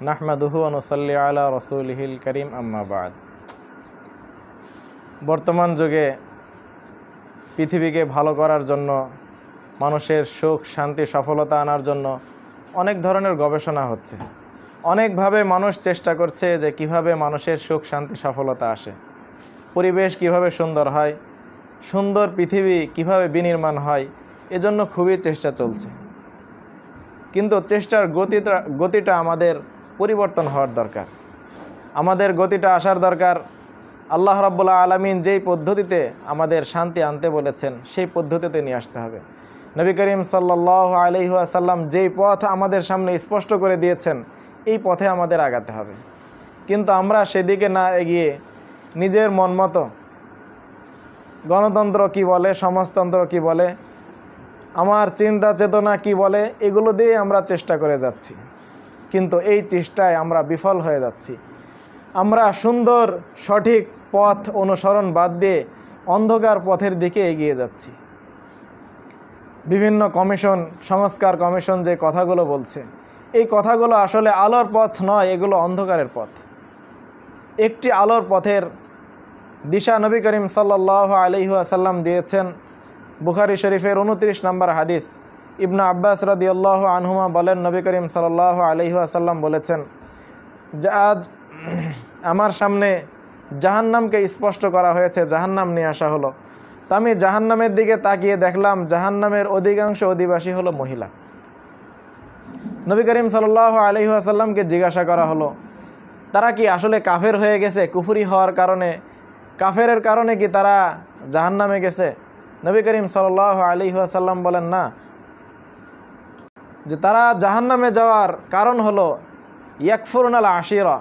নাহমাদুহু ওয়া নুসাল্লি আলা রাসূলিহিল কারীম আম্মা বা'দ। বর্তমান যুগে পৃথিবীকে ভালো করার জন্য, মানুষের সুখ শান্তি সফলতা আনার জন্য অনেক ধরনের গবেষণা হচ্ছে। অনেকভাবে মানুষ চেষ্টা করছে যে কিভাবে মানুষের সুখ শান্তি সফলতা আসে, পরিবেশ কিভাবে সুন্দর হয়, সুন্দর পৃথিবী কিভাবে বিনির্মাণ হয়, এজন্য খুবই চেষ্টা চলছে। কিন্তু চেষ্টার গতিটা আমাদের পরিবর্তন হওয়ার দরকার। আমাদের গতিটা আসার দরকার আল্লাহ রাব্বুল আলামিন যেই পদ্ধতিতে আমাদের শান্তি আনতে বলেছেন সেই পদ্ধতিতে নিয়ে আসতে হবে। নবী করিম সাল্লাল্লাহু আলাইহি ওয়াসাল্লাম যেই পথ আমাদের সামনে স্পষ্ট করে দিয়েছেন এই পথে আমাদের আগাতে হবে। কিন্তু আমরা সেদিকে না এগিয়ে নিজের মন মতো গণতন্ত্র কি বলে, সমাজতন্ত্র কি বলে, আমার চিন্তা চেতনা কি বলে, এগুলো দিয়ে আমরা চেষ্টা করে যাচ্ছি। কিন্তু এই চেষ্টায় আমরা বিফল হয়ে যাচ্ছি। আমরা সুন্দর সঠিক পথ অনুসরণ বাদ দিয়ে অন্ধকার পথের দিকে এগিয়ে যাচ্ছি। বিভিন্ন কমিশন, সংস্কার কমিশন যে কথাগুলো বলছে, এই কথাগুলো আসলে আলোর পথ নয়, এগুলো অন্ধকারের পথ। একটি আলোর পথের দিশা নবী করিম সাল্লাল্লাহু আলাইহি ওয়াসাল্লাম দিয়েছেন। বুখারী শরীফের 29 নম্বর হাদিস, ইবনে আব্বাস রাদিয়াল্লাহু আনহুমা বলেন, নবী করিম সাল্লাল্লাহু আলাইহি ওয়াসাল্লাম বলেছেন যে আজ আমার সামনে জাহান্নামকে স্পষ্ট করা হয়েছে, জাহান্নাম নিয়ে আসা হলো। তো আমি জাহান্নামের দিকে তাকিয়ে দেখলাম জাহান্নামের অধিকাংশ অধিবাসী হলো মহিলা। নবী করিম সাল্লাল্লাহু আলাইহি ওয়াসাল্লামকে জিজ্ঞাসা করা হলো, তারা কি আসলে কাফের হয়ে গেছে? কুফরি হওয়ার কারণে, কাফেরের কারণে কি তারা জাহান্নামে গেছে? নবী করিম সাল্লাল্লাহু আলাইহি ওয়াসাল্লাম বলেন, না, যে তারা জাহান্নামে যাওয়ার কারণ হলো ইয়াকফুরুনাল আশিরা,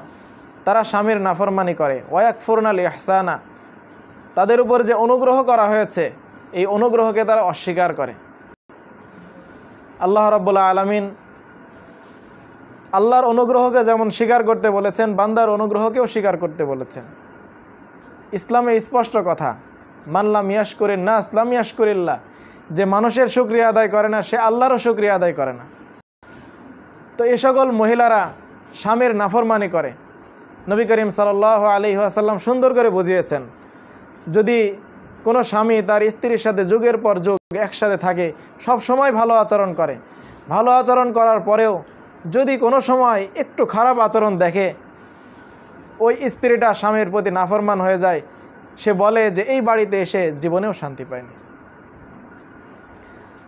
তারা স্বামীর নাফরমানি করে, ওয়াকফুরুনাল ইহসানা, তাদের উপর যে অনুগ্রহ করা হয়েছে এই অনুগ্রহকে তারা অস্বীকার করে। আল্লাহ রাব্বুল আলামিন আল্লাহর অনুগ্রহকে যেমন স্বীকার করতে বলেছেন, বান্দার অনুগ্রহকেও স্বীকার করতে বলেছেন। ইসলামে স্পষ্ট কথা, মানলাম ইয়াশকুরিন নাস লাম ইয়াশকুরিল্লাহ, যে মানুষের শুকরিয়া আদায় করে না সে আল্লাহরও শুকরিয়া আদায় করে না। তো এ সকল মহিলারা স্বামীর নাফরমানি করে। নবী করিম সাল্লাল্লাহু আলাইহি ওয়াসাল্লাম সুন্দর করে বুঝিয়েছেন, যদি কোনো স্বামী তার স্ত্রীর সাথে যুগের পর যুগ একসাথে থাকে, সব সময় ভালো আচরণ করে, ভালো আচরণ করার পরেও যদি কোনো সময় একটু খারাপ আচরণ দেখে, ওই স্ত্রীটা স্বামীর প্রতি নাফরমান হয়ে যায়, সে বলে যে এই বাড়িতে এসে জীবনেও শান্তি পায়নি।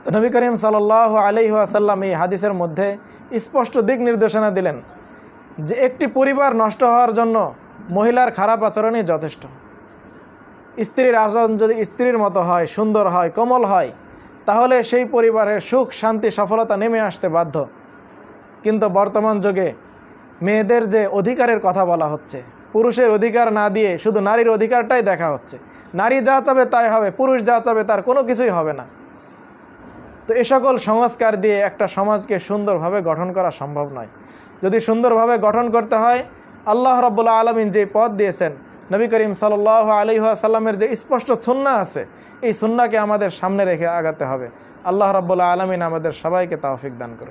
তো নবী করিম সাল্লাল্লাহু আলাইহি ওয়াসাল্লাম এই হাদিসের মধ্যে স্পষ্ট দিক নির্দেশনা দিলেন যে একটি পরিবার নষ্ট হওয়ার জন্য মহিলার খারাপ আচরণই যথেষ্ট। স্ত্রীর আচরণ যদি স্ত্রীর মতো হয়, সুন্দর হয়, কোমল হয়, তাহলে সেই পরিবারের সুখ শান্তি সফলতা নেমে আসতে বাধ্য। কিন্তু বর্তমান যুগে মেয়েদের যে অধিকারের কথা বলা হচ্ছে, পুরুষের অধিকার না দিয়ে শুধু নারীর অধিকারটাই দেখা হচ্ছে। নারী যা চাবে তাই হবে, পুরুষ যা চাবে তার কোনো কিছুই হবে না। তো এ সকল সংস্কার দিয়ে একটা সমাজকে সুন্দরভাবে গঠন করা সম্ভব নয়। যদি সুন্দরভাবে গঠন করতে হয়, আল্লাহ রাব্বুল আলামিন যে পথ দিয়েছেন, নবী করিম সাল্লাল্লাহু আলাইহি ওয়াসাল্লামের যে স্পষ্ট সুন্নাহ আছে, এই সুন্নাহকে আমাদের সামনে রেখে আগাতে হবে। আল্লাহ রাব্বুল আলামিন আমাদের সবাইকে তৌফিক দান করুন।